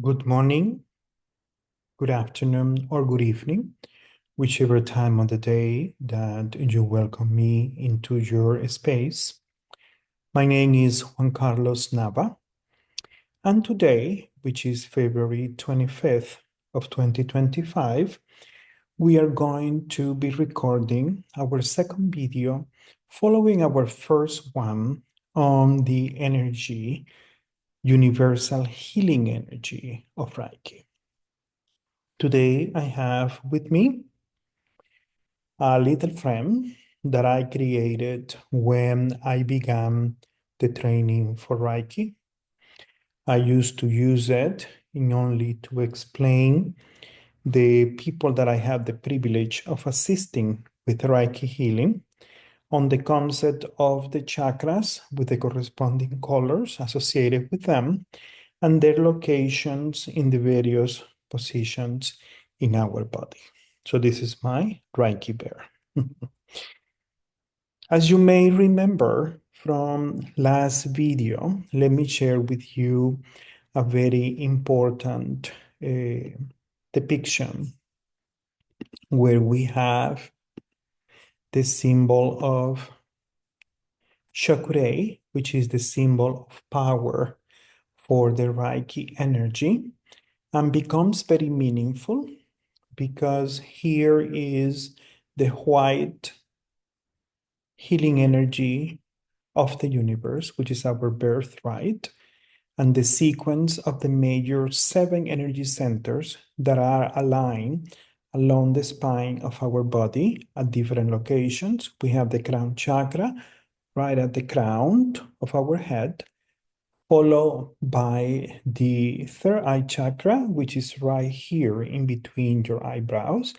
Good morning, good afternoon, or good evening, whichever time of the day that you welcome me into your space. My name is Juan Carlos Nava, and today, which is February 25th of 2025, we are going to be recording our second video following our first one on the energy, universal healing energy of Reiki. Today, I have with me a little frame that I created when I began the training for Reiki. I used to use it in only to explain the people that I have the privilege of assisting with Reiki healing on the concept of the chakras with the corresponding colors associated with them and their locations in the various positions in our body. So this is my Reiki bear. As you may remember from last video, let me share with you a very important depiction where we have the symbol of chakra, which is the symbol of power for the Reiki energy, and becomes very meaningful because here is the white healing energy of the universe, which is our birthright, and the sequence of the major seven energy centers that are aligned along the spine of our body at different locations. We have the crown chakra right at the crown of our head, followed by the third eye chakra, which is right here in between your eyebrows.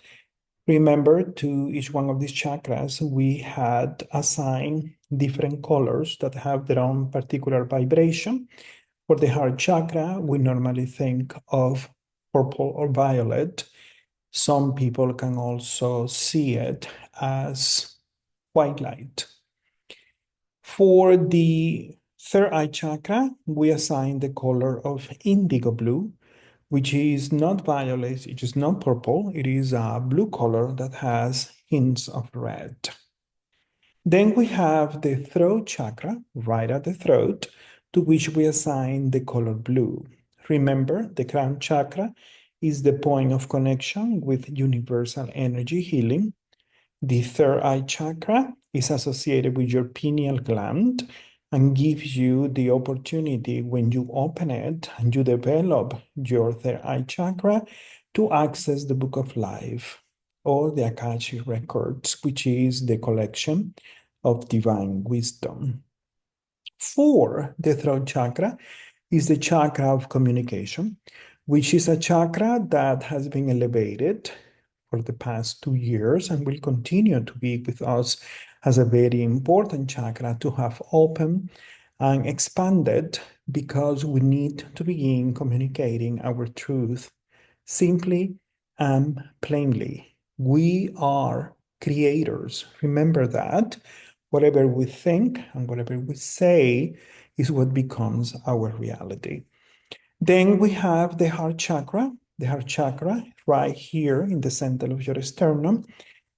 Remember, to each one of these chakras, we had assigned different colors that have their own particular vibration. For the heart chakra, we normally think of purple or violet. Some people can also see it as white light. For the third eye chakra, we assign the color of indigo blue, which is not violet, it is not purple, it is a blue color that has hints of red. Then we have the throat chakra, right at the throat, to which we assign the color blue. Remember, the crown chakra is the point of connection with universal energy healing. The third eye chakra is associated with your pineal gland and gives you the opportunity when you open it and you develop your third eye chakra to access the book of life or the Akashic records, which is the collection of divine wisdom. Four, the throat chakra is the chakra of communication, which is a chakra that has been elevated for the past 2 years and will continue to be with us as a very important chakra to have open and expanded because we need to begin communicating our truth simply and plainly. We are creators. Remember that. Whatever we think and whatever we say is what becomes our reality. Then we have the heart chakra. The heart chakra, right here in the center of your sternum,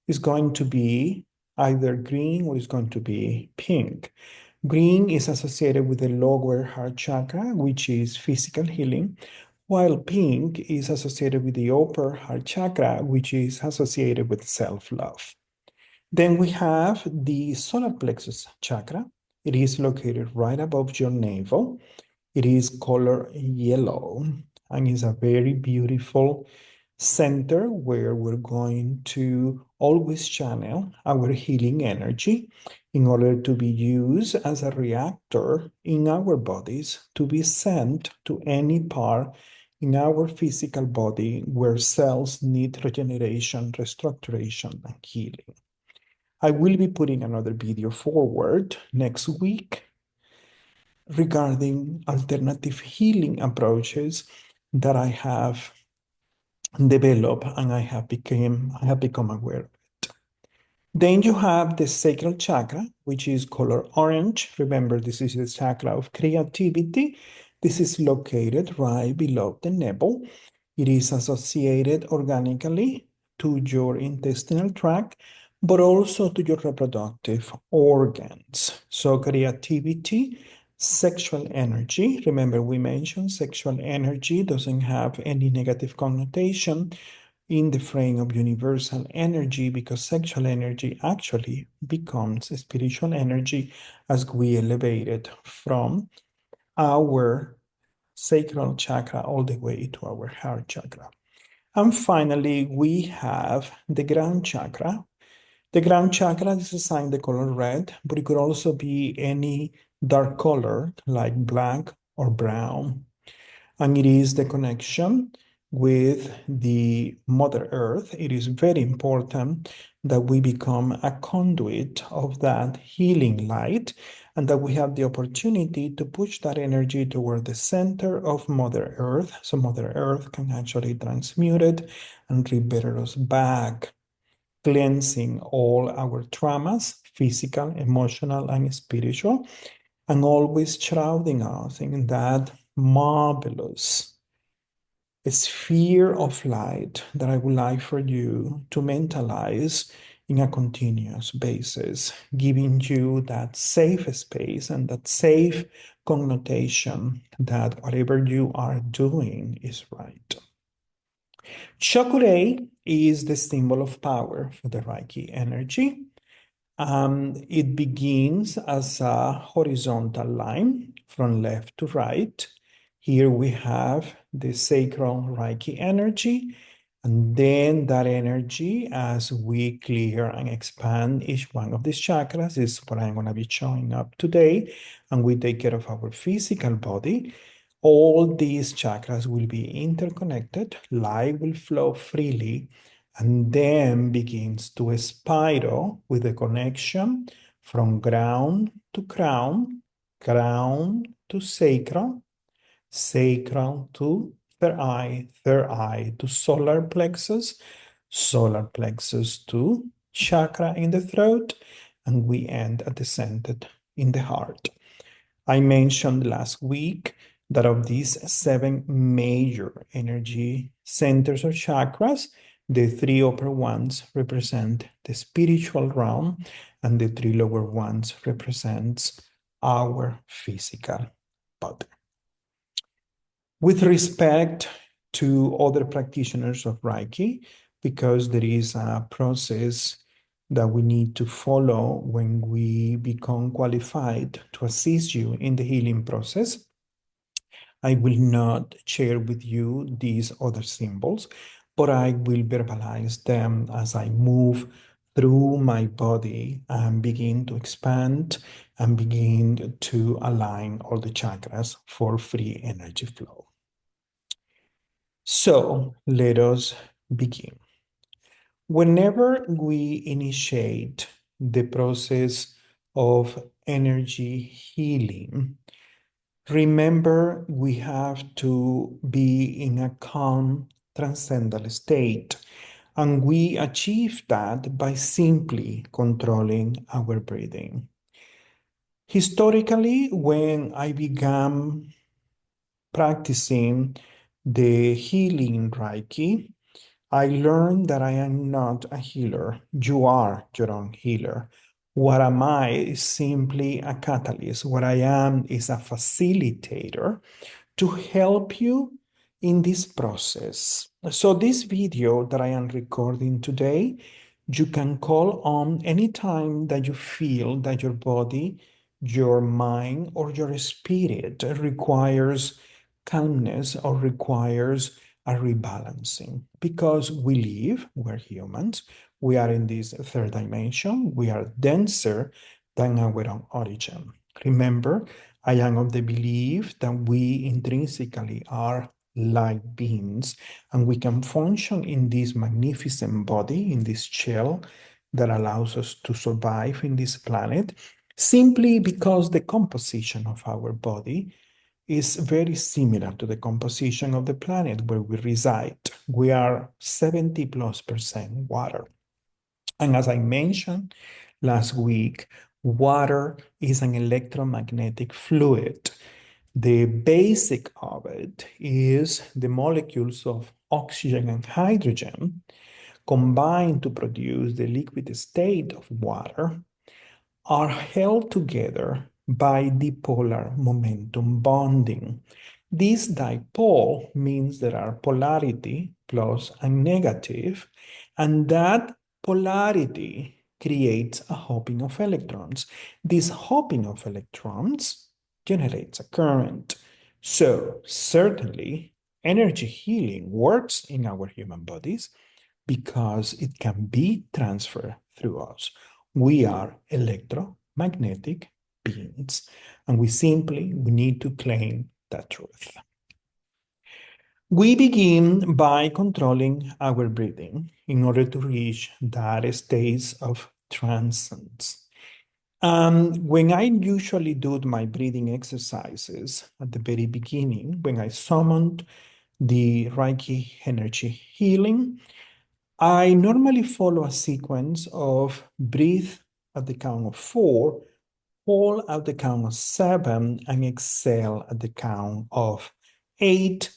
is going to be either green or is going to be pink. Green is associated with the lower heart chakra, which is physical healing, while pink is associated with the upper heart chakra, which is associated with self-love. Then we have the solar plexus chakra. It is located right above your navel. It is color yellow and is a very beautiful center where we're going to always channel our healing energy in order to be used as a reactor in our bodies to be sent to any part in our physical body where cells need regeneration, restructuration, and healing. I will be putting another video forward next week regarding alternative healing approaches that I have developed and I have become aware of it. Then you have the sacral chakra, which is color orange. Remember, this is the chakra of creativity, This is located right below the navel. It is associated organically to your intestinal tract, but also to your reproductive organs. So, creativity, sexual energy. Remember, we mentioned sexual energy doesn't have any negative connotation in the frame of universal energy because sexual energy actually becomes spiritual energy as we elevate it from our sacral chakra all the way to our heart chakra. And finally, we have the ground chakra. The ground chakra is assigned the color red, but it could also be any dark color like black or brown. And it is the connection with the Mother Earth. It is very important that we become a conduit of that healing light and that we have the opportunity to push that energy toward the center of Mother Earth so Mother Earth can actually transmute it and revert us back, cleansing all our traumas, physical, emotional, and spiritual, and always shrouding us in that marvelous sphere of light that I would like for you to mentalize in a continuous basis, giving you that safe space and that safe connotation that whatever you are doing is right. Chocolate is the symbol of power for the Reiki energy. It begins as a horizontal line from left to right. Here we have the sacral Reiki energy, and then that energy, as we clear and expand each one of these chakras, is what I'm going to be showing up today. And we take care of our physical body. All these chakras will be interconnected, light will flow freely, and then begins to spiral with the connection from ground to crown, crown to sacral, sacral to third eye to solar plexus to chakra in the throat, and we end at the center in the heart. I mentioned last week that of these seven major energy centers or chakras, the three upper ones represent the spiritual realm, and the three lower ones represents our physical body. With respect to other practitioners of Reiki, because there is a process that we need to follow when we become qualified to assist you in the healing process, I will not share with you these other symbols, but I will verbalize them as I move through my body and begin to expand and begin to align all the chakras for free energy flow. So let us begin. Whenever we initiate the process of energy healing, remember we have to be in a calm, transcendental state. And we achieve that by simply controlling our breathing. Historically, when I began practicing the healing Reiki, I learned that I am not a healer. You are your own healer. What am I is simply a catalyst. What I am is a facilitator to help you in this process. So this video that I am recording today, you can call on anytime that you feel that your body, your mind, or your spirit requires calmness or requires a rebalancing. Because we live, we're humans, we are in this third dimension, we are denser than our own origin. Remember, I am of the belief that we intrinsically are light beings and we can function in this magnificent body, in this shell that allows us to survive in this planet simply because the composition of our body is very similar to the composition of the planet where we reside. We are 70+% water. And as I mentioned last week, water is an electromagnetic fluid. The basic of it is the molecules of oxygen and hydrogen combine to produce the liquid state of water are held together by dipolar momentum bonding. This dipole means there are polarity, plus and negative, and that polarity creates a hopping of electrons. This hopping of electrons generates a current. So, certainly, energy healing works in our human bodies because it can be transferred through us. We are electromagnetic beings, and we need to claim that truth. We begin by controlling our breathing in order to reach that state of transcendence. When I usually do my breathing exercises at the very beginning, when I summoned the Reiki energy healing, I normally follow a sequence of breathe at the count of 4, hold at the count of 7, and exhale at the count of 8,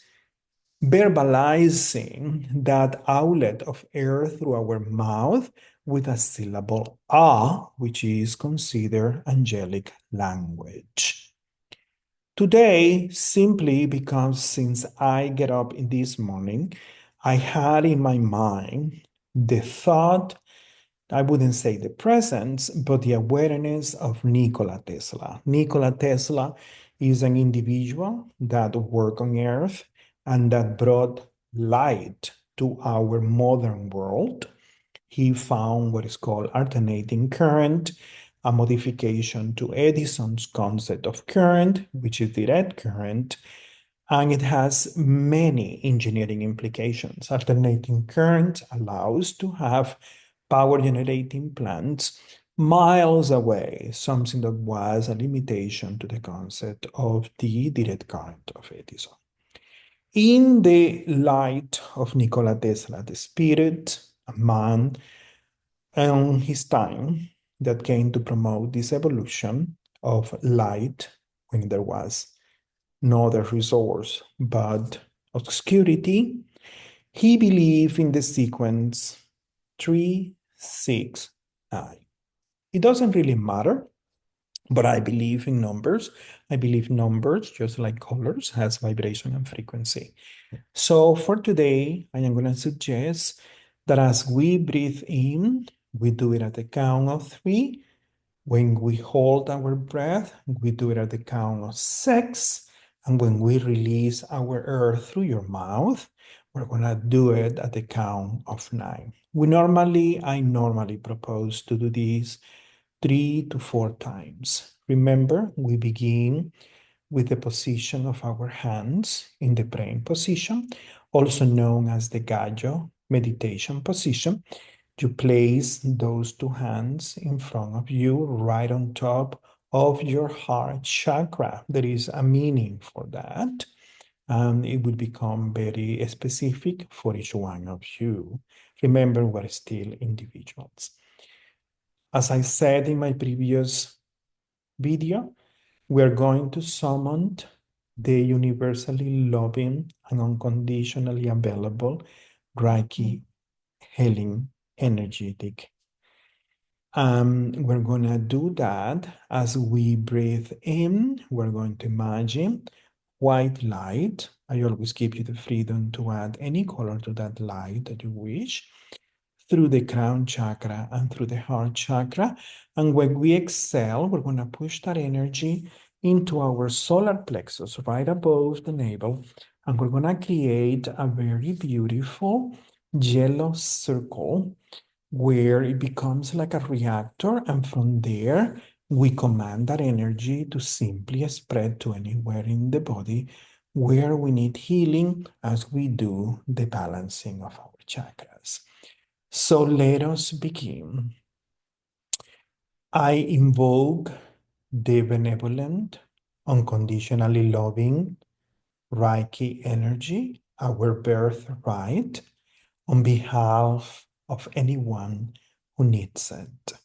verbalizing that outlet of air through our mouth with a syllable ah, which is considered angelic language. Today, simply because since I get up in this morning, I had in my mind the thought, I wouldn't say the presence, but the awareness of Nikola Tesla. Nikola Tesla is an individual that worked on Earth and that brought light to our modern world. He found what is called alternating current, a modification to Edison's concept of current, which is direct current, and it has many engineering implications. Alternating current allows to have power generating plants miles away, something that was a limitation to the concept of the direct current of Edison. In the light of Nikola Tesla, the spirit, a man on his time that came to promote this evolution of light when there was no other resource but obscurity, he believed in the sequence 369. It doesn't really matter, but I believe in numbers. I believe numbers, just like colors, has vibration and frequency. So for today, I am going to suggest that as we breathe in, we do it at the count of 3. When we hold our breath, we do it at the count of 6. And when we release our air through your mouth, we're going to do it at the count of 9. I normally propose to do this 3 to 4 times. Remember, we begin with the position of our hands in the praying position, also known as the Gallo meditation position. You place those 2 hands in front of you, right on top of your heart chakra. There is a meaning for that, and it will become very specific for each one of you. Remember, we're still individuals. As I said in my previous video, we're going to summon the universally loving and unconditionally available Reiki healing energetic. We're going to do that as we breathe in. We're going to imagine white light. I always give you the freedom to add any color to that light that you wish through the crown chakra and through the heart chakra. And when we exhale, we're going to push that energy into our solar plexus right above the navel. And we're going to create a very beautiful yellow circle where it becomes like a reactor. And from there, we command that energy to simply spread to anywhere in the body where we need healing as we do the balancing of our chakras. So let us begin. I invoke the benevolent, unconditionally loving Reiki energy, our birthright, on behalf of anyone who needs it.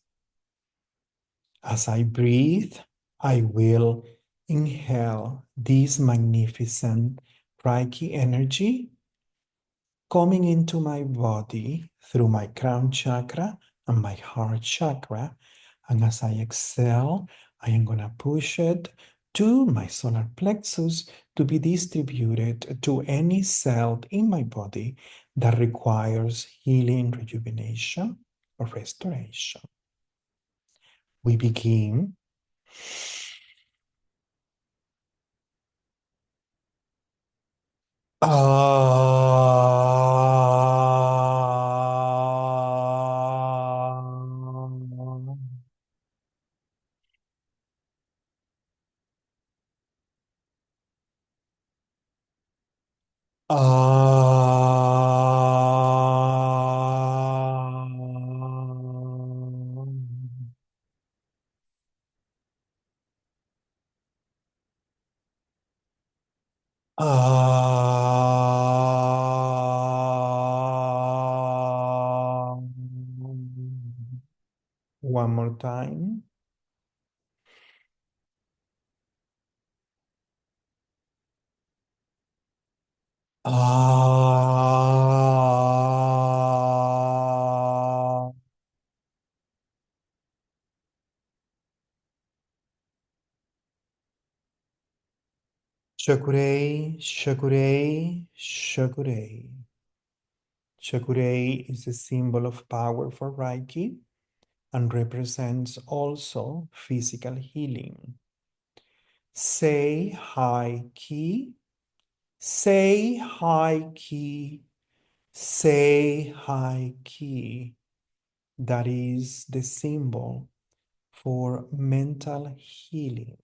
As I breathe, I will inhale this magnificent Reiki energy coming into my body through my crown chakra and my heart chakra. And as I exhale, I am going to push it to my solar plexus to be distributed to any cell in my body that requires healing, rejuvenation, or restoration. We begin. One more time. Shakurei, Shakurei, Shakurei. Shakurei is a symbol of power for Reiki and represents also physical healing. Say hi ki, say hi ki, say hi ki. That is the symbol for mental healing.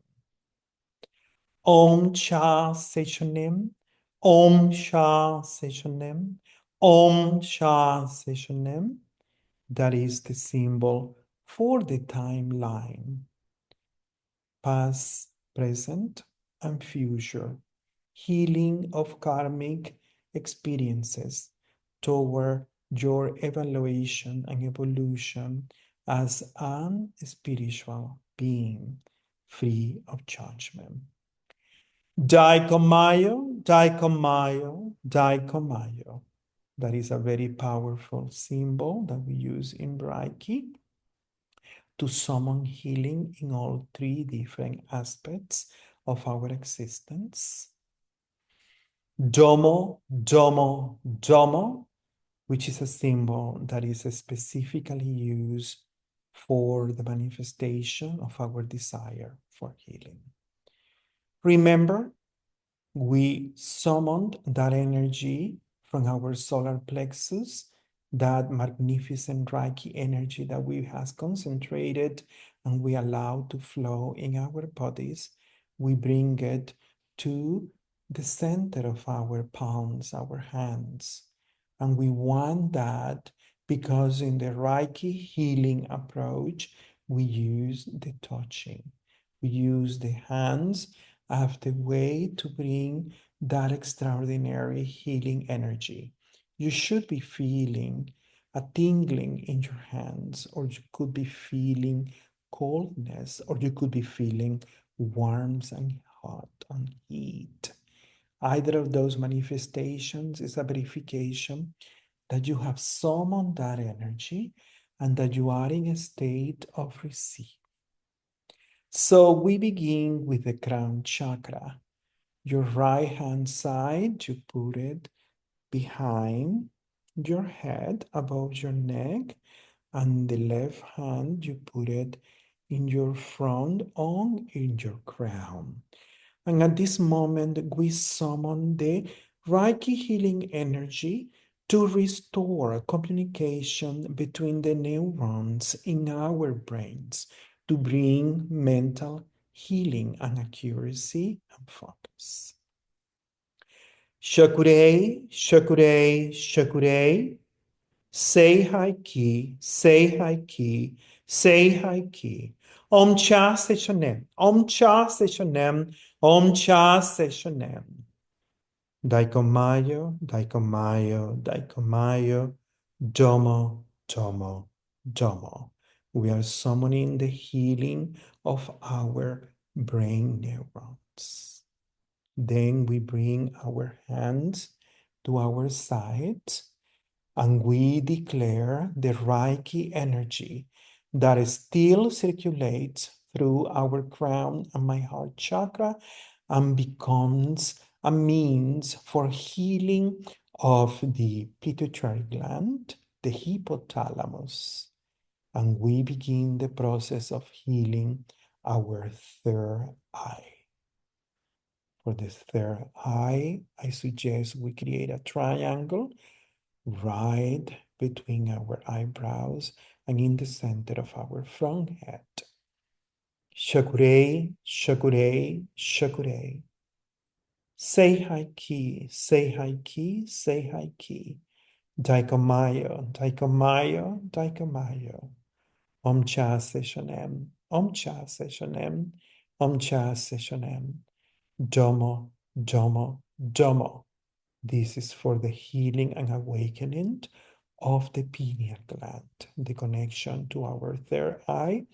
Om Cha Sechonem, Om Cha Sechonem, Om Cha Sechonem. That is the symbol for the timeline, past, present, and future, healing of karmic experiences toward your evaluation and evolution as an spiritual being free of judgment. Daikomayo, Daikomayo, Daikomayo. That is a very powerful symbol that we use in Reiki to summon healing in all three different aspects of our existence. Domo, Domo, Domo, which is a symbol that is specifically used for the manifestation of our desire for healing. Remember, we summoned that energy from our solar plexus, that magnificent Reiki energy that we have concentrated and we allow to flow in our bodies. We bring it to the center of our palms, our hands. And we want that because in the Reiki healing approach, we use the touching. We use the hands as the way to bring that extraordinary healing energy. You should be feeling a tingling in your hands, or you could be feeling coldness, or you could be feeling warmth and hot and heat. Either of those manifestations is a verification that you have summoned that energy and that you are in a state of receive. So we begin with the crown chakra. Your right hand side, you put it behind your head, above your neck, and the left hand, you put it in your front on in your crown. And at this moment, we summon the Reiki healing energy to restore communication between the neurons in our brains to bring mental healing and accuracy and focus. Shakurei, Shakurei, Shakurei. Say hi ki, say hi ki, say hi ki. Om cha sechonem, Om cha sechonem, Om cha sechonem. Daikomayo, Daikomayo, Daikomayo, Domo, Domo, Domo. We are summoning the healing of our brain neurons. Then we bring our hands to our sides and we declare the Reiki energy that still circulates through our crown and my heart chakra and becomes a means for healing of the pituitary gland, the hypothalamus. And we begin the process of healing our third eye. For the third eye, I suggest we create a triangle right between our eyebrows and in the center of our front head. Shakurei, shakurei, shakurei. Say hi ki, say hi ki, say hi ki. Daikamayo, daikamayo, daikamayo. Om cha se shonem, om cha se shonem, om cha se shonem. Domo, domo, domo. This is for the healing and awakening of the pineal gland, the connection to our third eye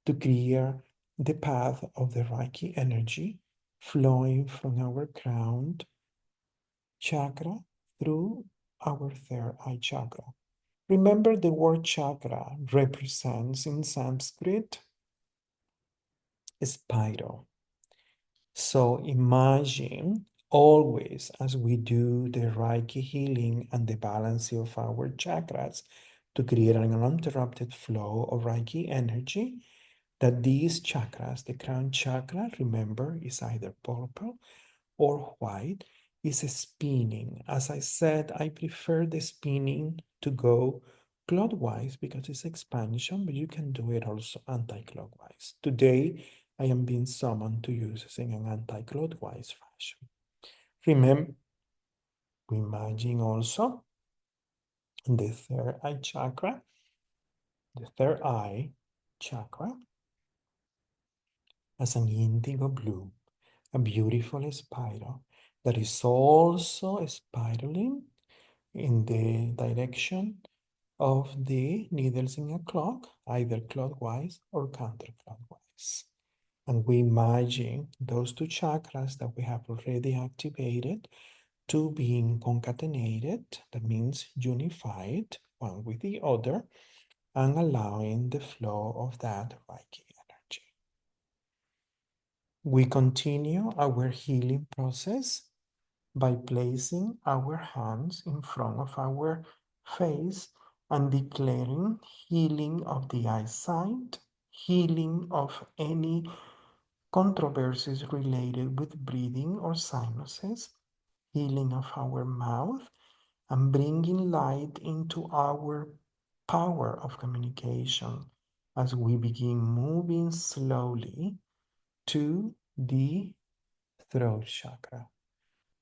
to clear the path of the Reiki energy flowing from our crown chakra through our third eye chakra. Remember, the word chakra represents in Sanskrit a spiral. So imagine always as we do the Reiki healing and the balancing of our chakras to create an uninterrupted flow of Reiki energy, that these chakras, the crown chakra, remember, is either purple or white, is spinning. As I said, I prefer the spinning to go clockwise because it's expansion, but you can do it also anti-clockwise. Today, I am being summoned to use it in an anti-clockwise fashion. Remember, we imagine also the third eye chakra, the third eye chakra as an indigo blue, a beautiful spiral that is also spiraling in the direction of the needles in a clock, either clockwise or counterclockwise. And we imagine those two chakras that we have already activated to being concatenated, that means unified one with the other, and allowing the flow of that Reiki energy. We continue our healing process by placing our hands in front of our face and declaring healing of the eyesight, healing of any controversies related with breathing or sinuses, healing of our mouth, and bringing light into our power of communication as we begin moving slowly to the throat chakra.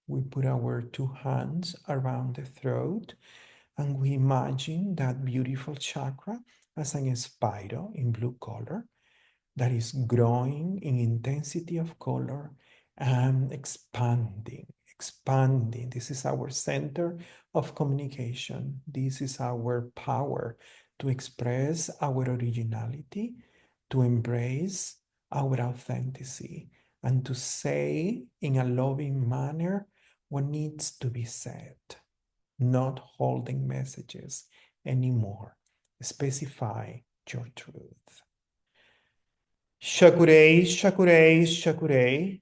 We put our two hands around the throat and we imagine that beautiful chakra as a spiral in blue color that is growing in intensity of color and expanding, expanding. This is our center of communication. This is our power to express our originality, to embrace our authenticity, and to say in a loving manner what needs to be said, not holding messages anymore. Specify your truth. Shakurei, shakurei, shakurei.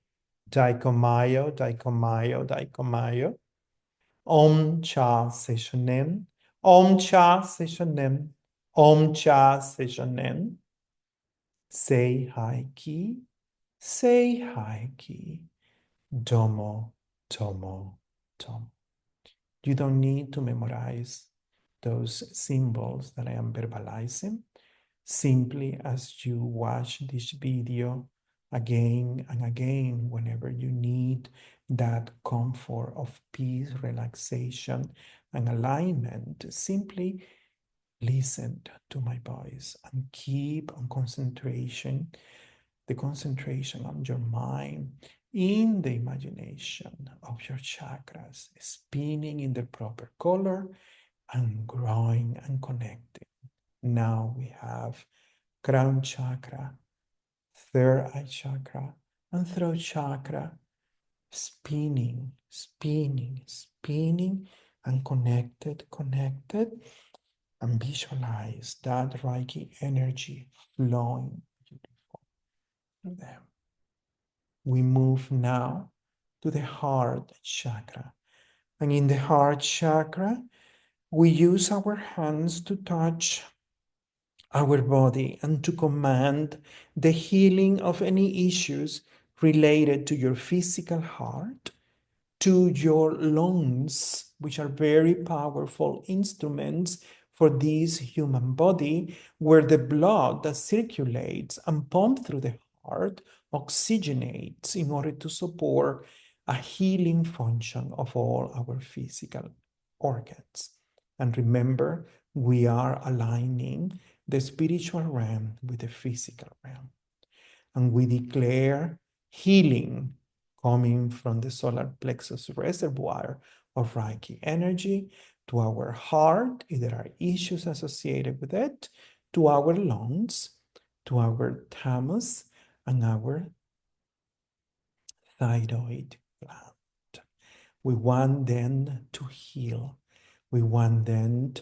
Daikomayo, daikomayo, daikomayo. Om cha seshonem. Om cha seshonem. Om cha seshonem. Say hi ki. Say hi ki. Domo, tomo, tomo. You don't need to memorize those symbols that I am verbalizing. Simply as you watch this video again and again, whenever you need that comfort of peace, relaxation, and alignment, simply listen to my voice and keep on concentration, the concentration on your mind in the imagination of your chakras spinning in the proper color and growing and connecting. Now we have crown chakra, third eye chakra, and throat chakra, spinning, spinning, spinning, and connected, and visualize that Reiki energy flowing beautiful through them. We move now to the heart chakra. And in the heart chakra, we use our hands to touch our body and to command the healing of any issues related to your physical heart, to your lungs, which are very powerful instruments for this human body, where the blood that circulates and pumps through the heart oxygenates in order to support a healing function of all our physical organs. And remember, we are aligning the spiritual realm with the physical realm. And we declare healing coming from the solar plexus reservoir of Reiki energy to our heart, if there are issues associated with it, to our lungs, to our thymus, and our thyroid gland. We want them to heal. We want them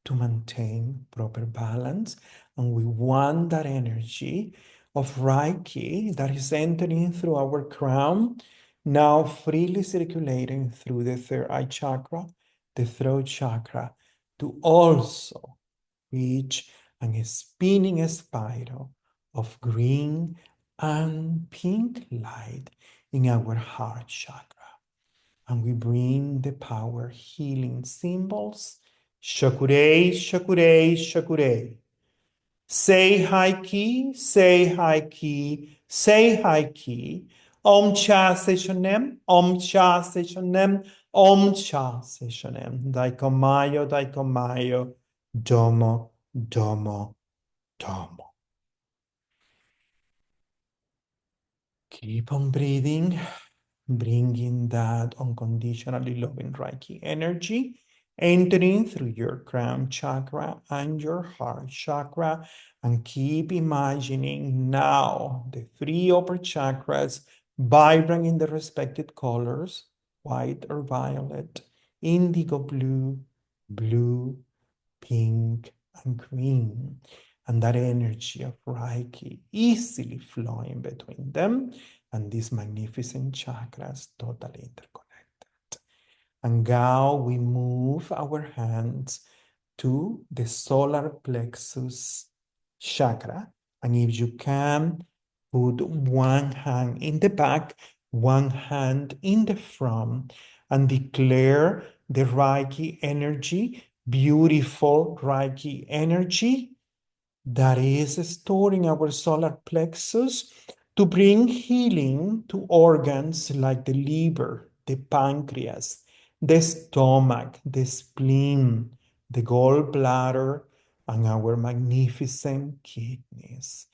to maintain proper balance. And we want that energy of Reiki that is entering through our crown, now freely circulating through the third eye chakra, the throat chakra, to also reach a spinning spiral of green and pink light in our heart chakra. And we bring the power healing symbols. Shakure, shakure, shakure. Say high key, say high key, say high key. Om cha se shonem, om cha se shonem, om cha se shonem. Daikomayo, daikomayo, domo, domo, domo. Keep on breathing, bringing that unconditionally loving Reiki energy, entering through your crown chakra and your heart chakra, and keep imagining now the three upper chakras vibrant in the respected colors, white or violet, indigo blue, blue, pink, and green. And that energy of Reiki easily flowing between them, and these magnificent chakras totally interconnected. And now we move our hands to the solar plexus chakra. And if you can, put one hand in the back, one hand in the front, and declare the Reiki energy, beautiful Reiki energy that is stored in our solar plexus to bring healing to organs like the liver, the pancreas, the stomach, the spleen, the gallbladder, and our magnificent kidneys.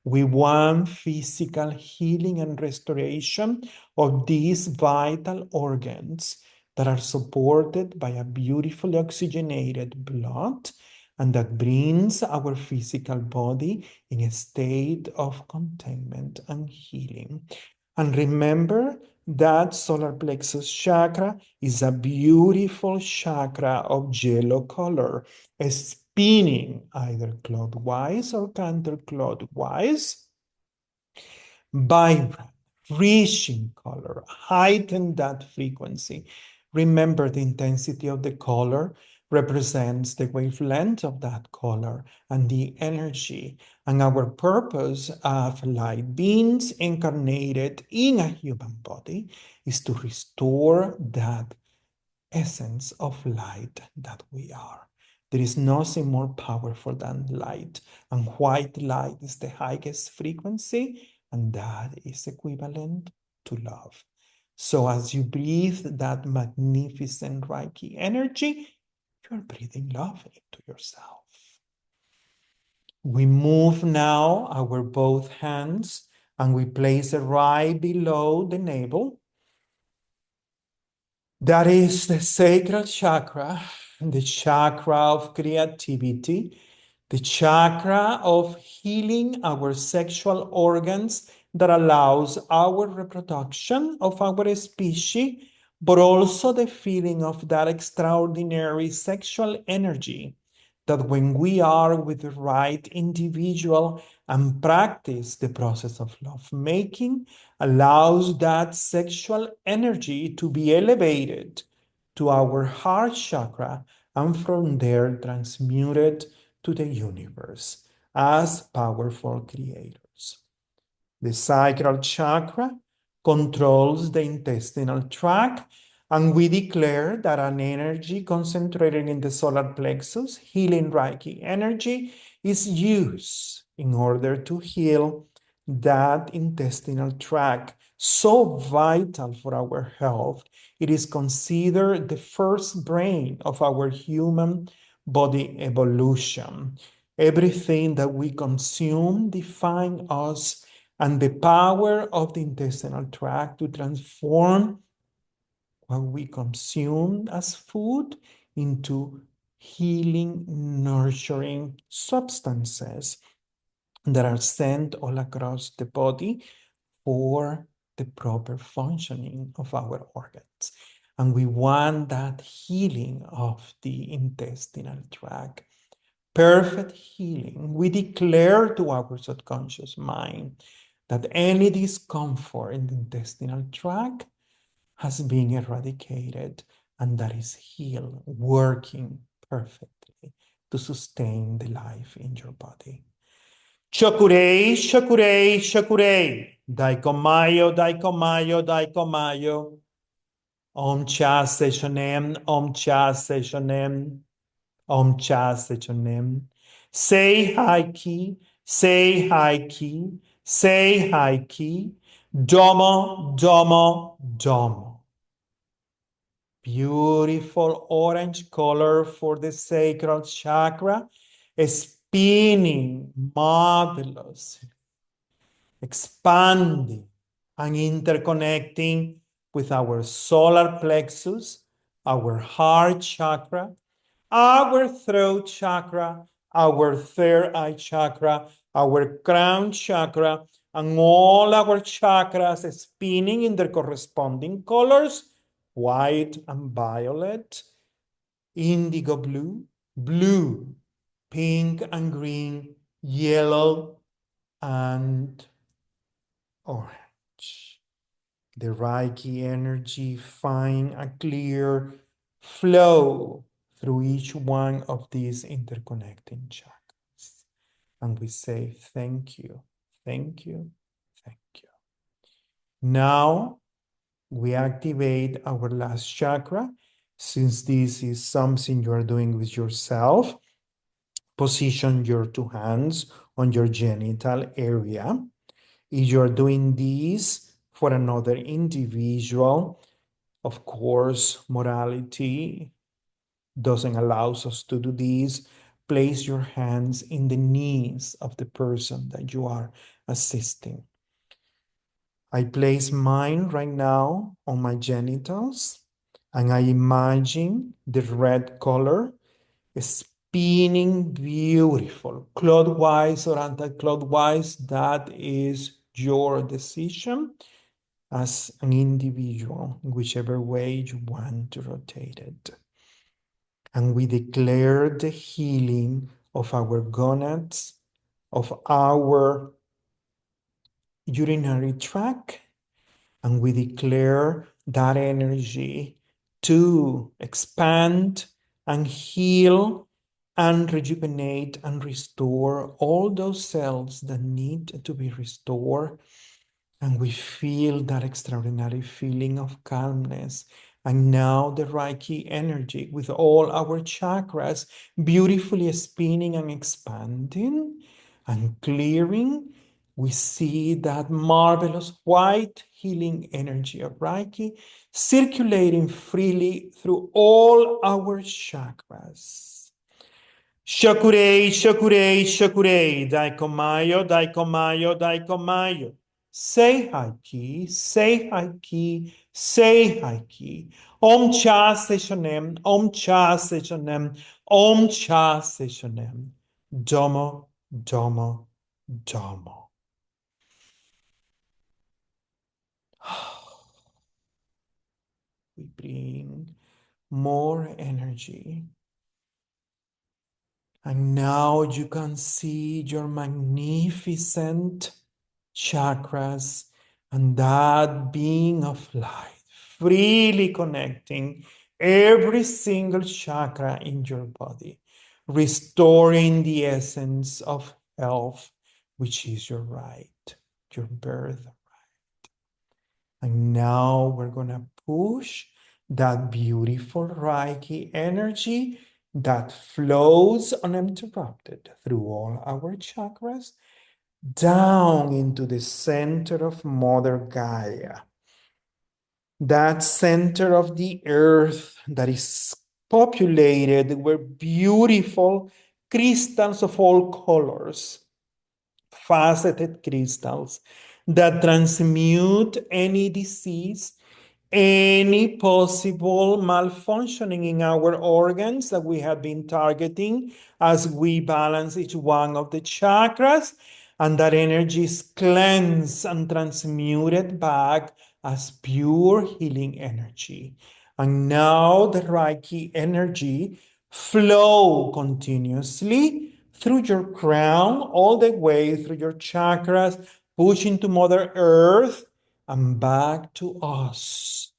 We want physical healing and restoration of these vital organs that are supported by a beautifully oxygenated blood and that brings our physical body in a state of containment and healing. And remember that solar plexus chakra is a beautiful chakra of yellow color, spinning either clockwise or counterclockwise, vibrant, rich in color, heighten that frequency. Remember, the intensity of the color represents the wavelength of that color and the energy. And our purpose of light beings incarnated in a human body is to restore that essence of light that we are. There is nothing more powerful than light, and white light is the highest frequency, and that is equivalent to love. So as you breathe that magnificent Reiki energy, you're breathing love into yourself. We move now our both hands and we place it right below the navel. That is the sacral chakra, the chakra of creativity, the chakra of healing our sexual organs that allows our reproduction of our species, but also the feeling of that extraordinary sexual energy that when we are with the right individual and practice the process of love making, allows that sexual energy to be elevated to our heart chakra and from there transmuted to the universe as powerful creators. The sacral chakra controls the intestinal tract, and we declare that an energy concentrated in the solar plexus, healing Reiki energy, is used in order to heal that intestinal tract, so vital for our health. It is considered the first brain of our human body evolution. Everything that we consume defines us, and the power of the intestinal tract to transform what we consume as food into healing, nurturing substances that are sent all across the body for the proper functioning of our organs. And we want that healing of the intestinal tract. Perfect healing. We declare to our subconscious mind that any discomfort in the intestinal tract has been eradicated and that is healed, working perfectly to sustain the life in your body. Chokurei, chokurei, chokurei. Daikomayo, daikomayo, daikomayo. Om cha sechonem, om cha sechonem. Om cha sechonem. Say hi ki, say hi ki, say hi ki. Domo, domo, domo. Beautiful orange color for the sacral chakra, spinning, marvelous, expanding and interconnecting with our solar plexus, our heart chakra, our throat chakra, our third eye chakra, our crown chakra, and all our chakras spinning in their corresponding colors, white and violet, indigo blue, blue, pink and green, yellow and orange. The Reiki energy find a clear flow through each one of these interconnecting chakras. And we say, thank you, thank you, thank you. Now we activate our last chakra. Since this is something you are doing with yourself, position your two hands on your genital area. If you're doing this for another individual, of course, morality doesn't allow us to do this. Place your hands in the knees of the person that you are assisting. I place mine right now on my genitals, and I imagine the red color spinning beautiful, clockwise or anti-clockwise. That is your decision as an individual, in whichever way you want to rotate it. And we declare the healing of our gonads, of our urinary tract, and we declare that energy to expand and heal and rejuvenate and restore all those cells that need to be restored. And we feel that extraordinary feeling of calmness. And now the Reiki energy with all our chakras beautifully spinning and expanding and clearing. We see that marvelous white healing energy of Reiki circulating freely through all our chakras. Shakurei, shakurei, shakurei, daikomayo, daikomayo, daikomayo. Say haiki, say haiki, say haiki. Om cha sechonem, om cha sechonem, om cha sechonem. Domo, domo, domo. We bring more energy. And now you can see your magnificent chakras and that being of light, freely connecting every single chakra in your body, restoring the essence of health, which is your right, your birth. And now we're going to push that beautiful Reiki energy that flows uninterrupted through all our chakras down into the center of Mother Gaia, that center of the earth that is populated with beautiful crystals of all colors, faceted crystals that transmute any disease, any possible malfunctioning in our organs that we have been targeting as we balance each one of the chakras, and that energy is cleansed and transmuted back as pure healing energy. And now the Reiki energy flow continuously through your crown, all the way through your chakras, pushing to Mother Earth and back to us.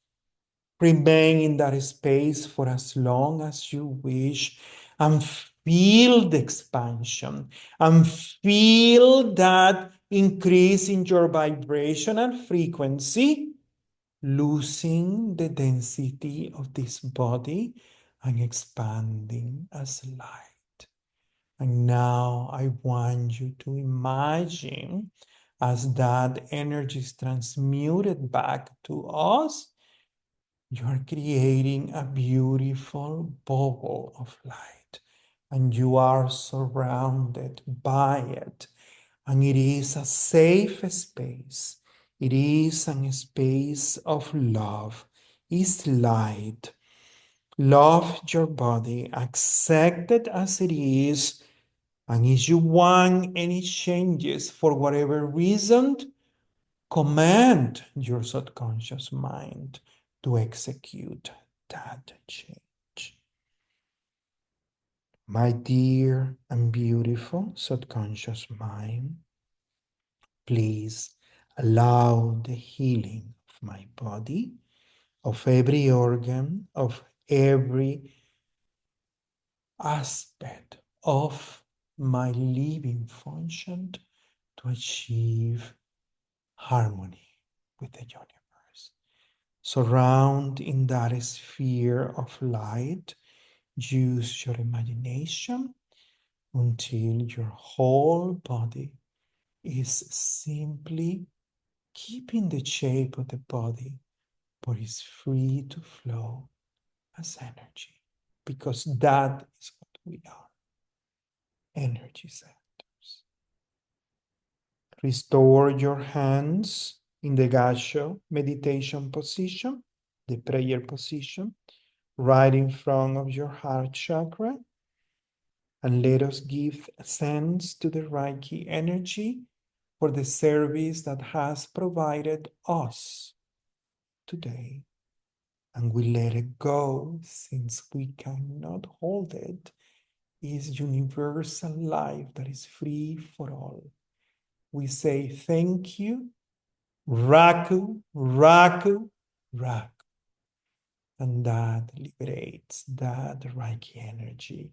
Remain in that space for as long as you wish and feel the expansion and feel that increase in your vibration and frequency, losing the density of this body and expanding as light. And now I want you to imagine as that energy is transmuted back to us, you are creating a beautiful bubble of light and you are surrounded by it. And it is a safe space. It is a space of love. It's light. Love your body, accept it as it is. And if you want any changes for whatever reason, command your subconscious mind to execute that change. My dear and beautiful subconscious mind, please allow the healing of my body, of every organ, of every aspect of my living function to achieve harmony with the universe. Surround in that sphere of light. Use your imagination until your whole body is simply keeping the shape of the body, but is free to flow as energy, because that is what we are, energy centers. Restore your hands in the gassho meditation position, the prayer position, right in front of your heart chakra. And let us give thanks to the Reiki energy for the service that has provided us today. And we let it go since we cannot hold it. Is universal life that is free for all. We say thank you, Raku, Raku, Raku. And that liberates that Reiki energy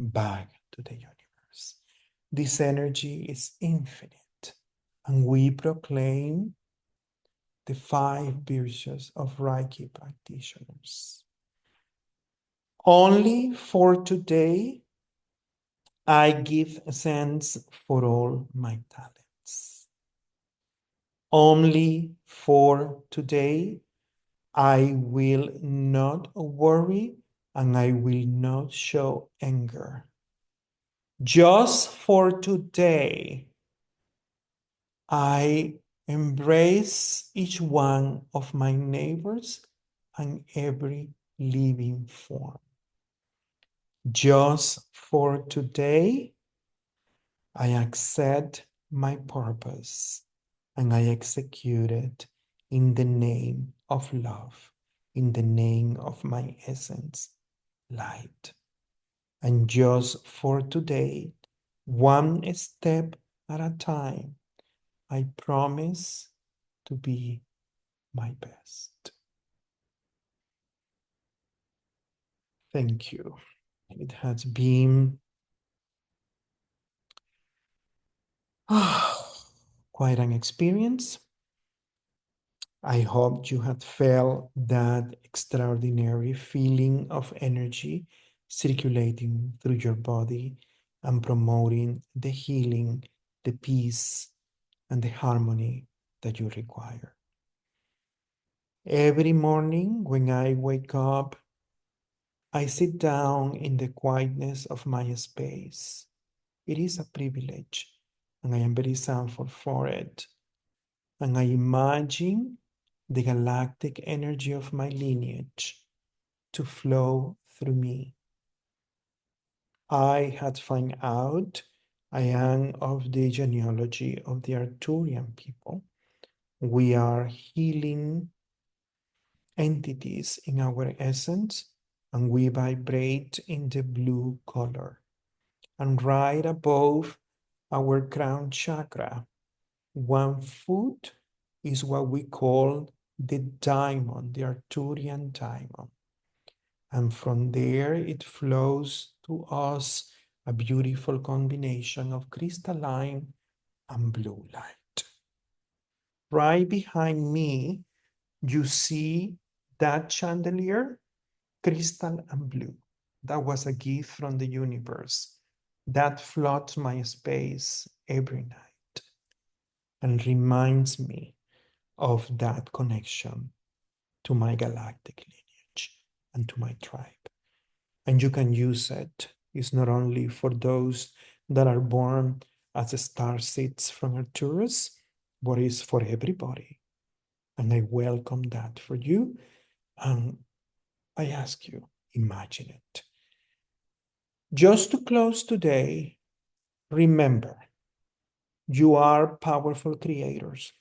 back to the universe. This energy is infinite, and we proclaim the 5 virtues of Reiki practitioners. Only for today, I give thanks for all my talents. Only for today, I will not worry and I will not show anger. Just for today, I embrace each one of my neighbors and every living form. Just for today, I accept my purpose and I execute it in the name of love, in the name of my essence, light. And just for today, one step at a time, I promise to be my best. Thank you. It has been quite an experience. I hope you had felt that extraordinary feeling of energy circulating through your body and promoting the healing, the peace, and the harmony that you require. Every morning when I wake up, I sit down in the quietness of my space. It is a privilege, and I am very thankful for it. And I imagine the galactic energy of my lineage to flow through me. I had found out I am of the genealogy of the Arcturian people. We are healing entities in our essence, and we vibrate in the blue color. And right above our crown chakra, 1 foot is what we call the diamond, the Arcturian diamond. And from there, it flows to us a beautiful combination of crystalline and blue light. Right behind me, you see that chandelier, crystal and blue. That was a gift from the universe that floods my space every night and reminds me of that connection to my galactic lineage and to my tribe. And you can use it. It's not only for those that are born as star seeds from Arcturus, but it's for everybody. And I welcome that for you. And I ask you, imagine it. Just to close today, remember, you are powerful creators.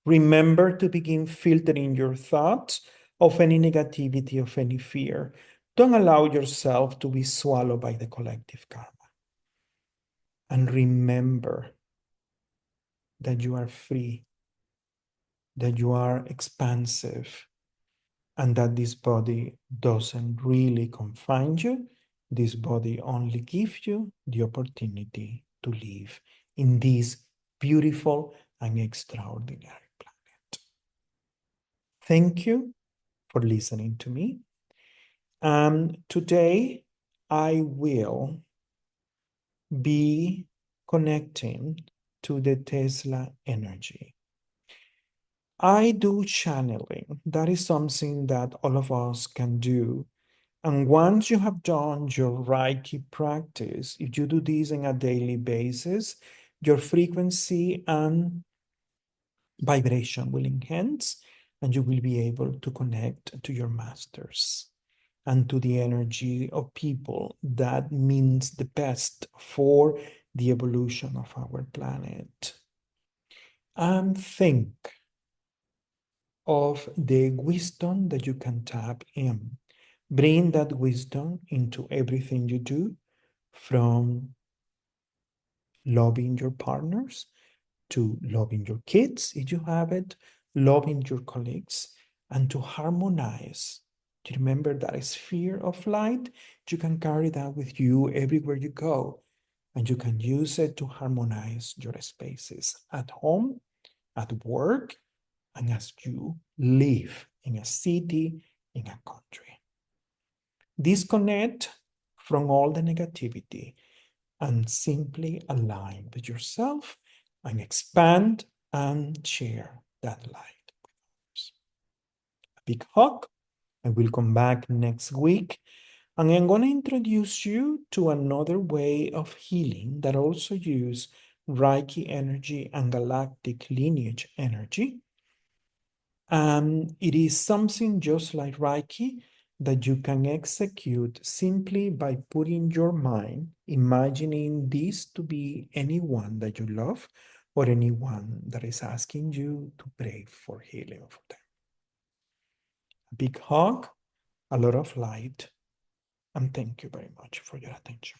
Remember to begin filtering your thoughts of any negativity, of any fear. Don't allow yourself to be swallowed by the collective karma. And remember that you are free, that you are expansive, and that this body doesn't really confine you. This body only gives you the opportunity to live in this beautiful and extraordinary planet. Thank you for listening to me. Today, I will be connecting to the Tesla energy. I do channeling. That is something that all of us can do. And once you have done your Reiki practice, if you do this on a daily basis, your frequency and vibration will enhance, and you will be able to connect to your masters and to the energy of people that means the best for the evolution of our planet. And think of the wisdom that you can tap in. Bring that wisdom into everything you do, from loving your partners to loving your kids, if you have it, loving your colleagues, and to harmonize. Do you remember that sphere of light? You can carry that with you everywhere you go, and you can use it to harmonize your spaces at home, at work, and as you live in a city, in a country. Disconnect from all the negativity and simply align with yourself and expand and share that light with others. A big hug. I will come back next week, and I'm going to introduce you to another way of healing that also use Reiki energy and galactic lineage energy. It is something just like Reiki, that you can execute simply by putting your mind, imagining this to be anyone that you love or anyone that is asking you to pray for healing for them. A big hug, a lot of light, and thank you very much for your attention.